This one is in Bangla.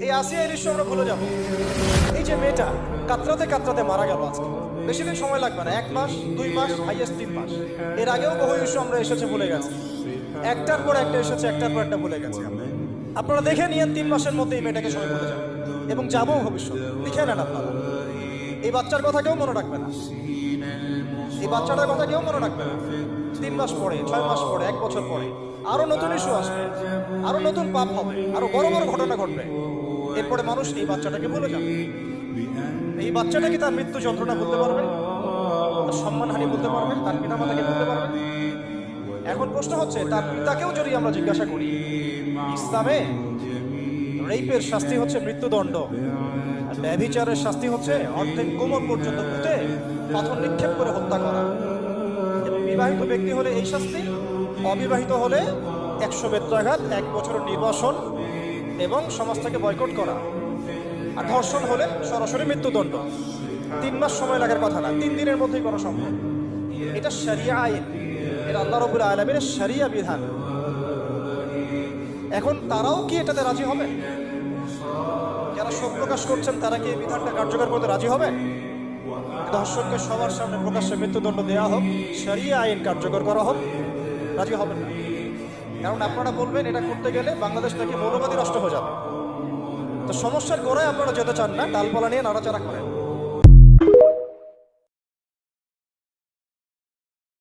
এই আসিয়া এই দৃশ্য আমরা ভুলে যাব। এই যে মেয়েটা কাতরাতে কাতরাতে মারা গেল আজকে, বেশি দিন সময় লাগবে না, 1 মাস 2 মাস হাইয়েস্ট 3 মাস। এর আগেও বহু ইস্যু আমরা এসেছে ভুলে গেছি, একটার পর একটা এসেছে, একটার পর একটা ভুলে গেছি। আপনারা দেখে নিয়েন 3 মাসের মধ্যে এই মেয়েটাকে সবাই ভুলে যাবে এবং যাবো ভবিষ্যৎ। লিখে নেন আপনারা, এই বাচ্চার কথা কেউ মনে রাখবে না, এই বাচ্চাটার কথা কেউ মনে রাখবে না। 3 মাস পরে, 6 মাস পরে, 1 বছর পরে আরো নতুন ইস্যু আসবে, আরো নতুন পাপ হবে, আরো বড় বড় ঘটনা ঘটবে। এরপরে মানুষ এই বাচ্চাটাকে ভুলে যাবে। এই বাচ্চাটা কি তার মৃত্যু যন্ত্রণা বলতে পারবে, তার সম্মানহানি বলতে পারবে, তার পিতা মাতাকে বলতে পারবে? এখন প্রশ্ন হচ্ছে, তার পিতাকেও যদি আমরা জিজ্ঞাসা করি, ইসলামে রেপের শাস্তি হচ্ছে মৃত্যুদণ্ড, আর ব্যভিচারের শাস্তি হচ্ছে অর্ধেক কোমর পর্যন্ত পুঁতে পাথর নিক্ষেপ করে হত্যা করা। এবং বিবাহিত ব্যক্তি হলে এই শাস্তি, অবিবাহিত হলে 100 বেত্রাঘাত, 1 বছরের নির্বাসন এবং সমাজ থেকে বয়কট করা। আর ধর্ষণ হলে সরাসরি মৃত্যুদণ্ড। 3 মাস সময় লাগার কথা না, 3 দিনের মধ্যেই করা সম্ভব। এটা শরিয়া আইন, এটা আল্লাহ রাব্বুল আলামিনের শরিয়া বিধান। এখন তারাও কি এটাতে রাজি হবে? যারা শোক প্রকাশ করছেন তারা কি এই বিধানটা কার্যকর করতে রাজি হবে? ধর্ষণকে সবার সামনে প্রকাশ্যে মৃত্যুদণ্ড দেওয়া হোক, শরিয়া আইন কার্যকর করা হোক, রাজি হবেন না। কারণ আপনারা বলবেন এটা করতে গেলে বাংলাদেশ নাকি মৌলবাদী রাষ্ট্র হয়ে যাবে। তো সমস্যার গোড়ায় আপনারা যেতে চান না, ডালপালা নিয়ে নাড়াচাড়া করেন।